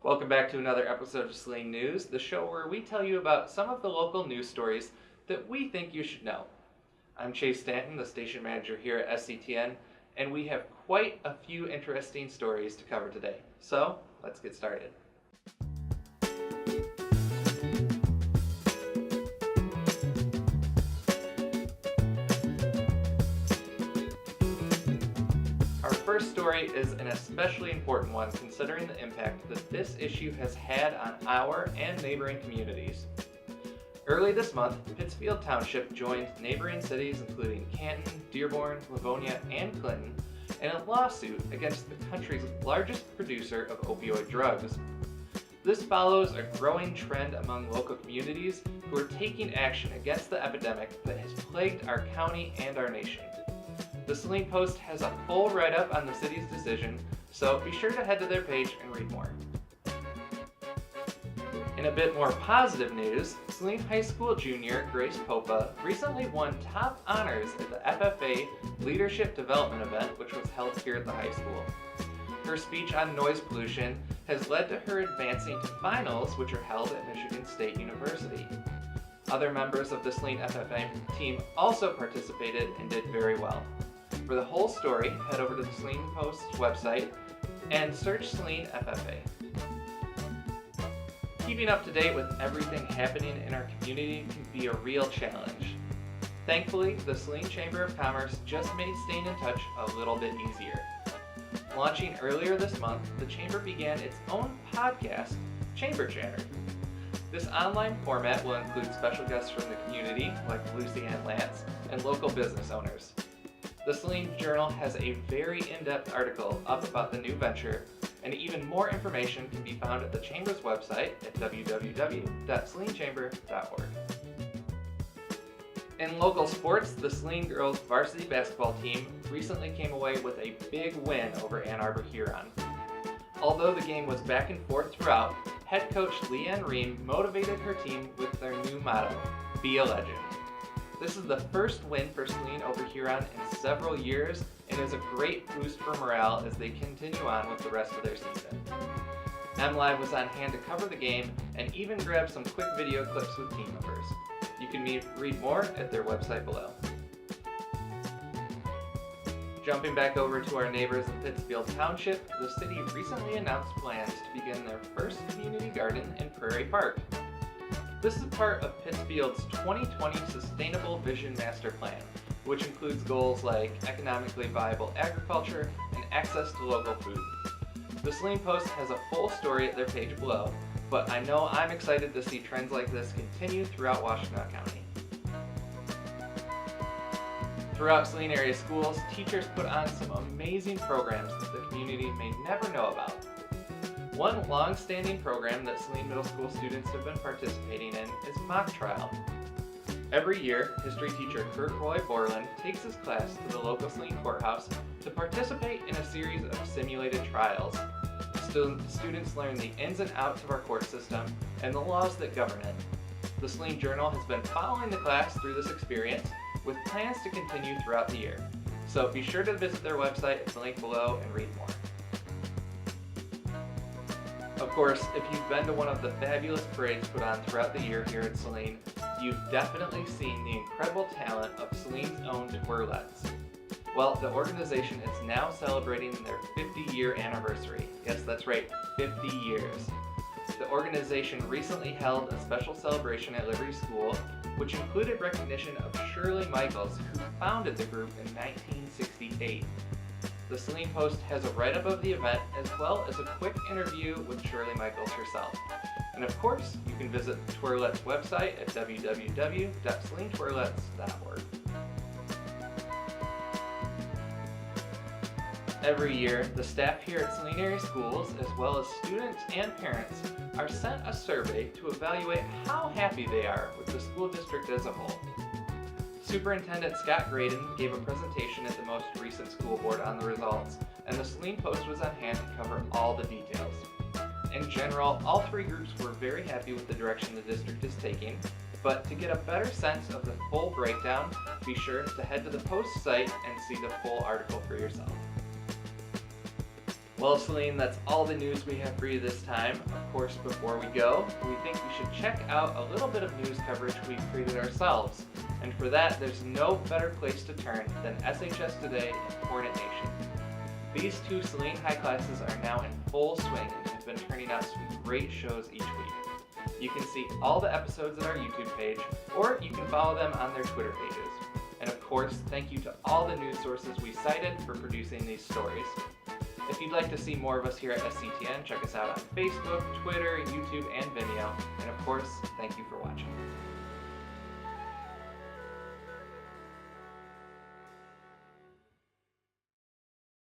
Welcome back to another episode of Saline News, the show where we tell you about some of the local news stories that we think you should know. I'm Chase Stanton, the station manager here at SCTN, and we have quite a few interesting stories to cover today. So, let's get started. Our first story is an especially important one considering the impact that this issue has had on our and neighboring communities. Early this month, Pittsfield Township joined neighboring cities including Canton, Dearborn, Livonia, and Clinton in a lawsuit against the country's largest producer of opioid drugs. This follows a growing trend among local communities who are taking action against the epidemic that has plagued our county and our nation. The Saline Post has a full write-up on the city's decision, so be sure to head to their page and read more. In a bit more positive news, Saline High School junior Grace Popa recently won top honors at the FFA Leadership Development event, which was held here at the high school. Her speech on noise pollution has led to her advancing to finals, which are held at Michigan State University. Other members of the Saline FFA team also participated and did very well. For the whole story, head over to the Saline Post's website and search Saline FFA. Keeping up to date with everything happening in our community can be a real challenge. Thankfully, the Saline Chamber of Commerce just made staying in touch a little bit easier. Launching earlier this month, the Chamber began its own podcast, Chamber Chatter. This online format will include special guests from the community, like Lucy Ann Lance, and local business owners. The Saline Journal has a very in-depth article up about the new venture, and even more information can be found at the Chamber's website at www.salinechamber.org. In local sports, the Saline girls varsity basketball team recently came away with a big win over Ann Arbor Huron. Although the game was back and forth throughout, head coach Leanne Ream motivated her team with their new motto, "Be a Legend." This is the first win for Saline over Huron in several years and is a great boost for morale as they continue on with the rest of their season. MLive was on hand to cover the game and even grab some quick video clips with team members. You can read more at their website below. Jumping back over to our neighbors in Pittsfield Township, the city recently announced plans to begin their first community garden in Prairie Park. This is part of Pittsfield's 2020 Sustainable Vision Master Plan, which includes goals like economically viable agriculture and access to local food. The Saline Post has a full story at their page below, but I know I'm excited to see trends like this continue throughout Washtenaw County. Throughout Saline area schools, teachers put on some amazing programs that the community may never know about. One long-standing program that Saline Middle School students have been participating in is mock trial. Every year, history teacher Kurt Roy Borland takes his class to the local Saline courthouse to participate in a series of simulated trials. Students learn the ins and outs of our court system and the laws that govern it. The Saline Journal has been following the class through this experience with plans to continue throughout the year. So be sure to visit their website at the link below and read more. Of course, if you've been to one of the fabulous parades put on throughout the year here at Saline, you've definitely seen the incredible talent of Saline's own Twirlettes. Well, the organization is now celebrating their 50-year anniversary. Yes, that's right, 50 years. The organization recently held a special celebration at Liberty School, which included recognition of Shirley Michaels, who founded the group in 1968. The Saline Post has a write-up of the event as well as a quick interview with Shirley Michaels herself. And of course, you can visit the Twirlettes website at www.salinetwirlets.org. Every year, the staff here at Saline area schools, as well as students and parents, are sent a survey to evaluate how happy they are with the school district as a whole. Superintendent Scott Graydon gave a presentation at the most recent school board on the results, and the Saline Post was on hand to cover all the details. In general, all three groups were very happy with the direction the district is taking, but to get a better sense of the full breakdown, be sure to head to the Post site and see the full article for yourself. Well, Saline, that's all the news we have for you this time. Of course, before we go, we think you should check out a little bit of news coverage we've created ourselves. And for that, there's no better place to turn than SHS Today and Hornet Nation. These two Saline High classes are now in full swing and have been turning out some great shows each week. You can see all the episodes at our YouTube page, or you can follow them on their Twitter pages. And of course, thank you to all the news sources we cited for producing these stories. If you'd like to see more of us here at SCTN, check us out on Facebook, Twitter, YouTube, and Vimeo. And of course, thank you for watching.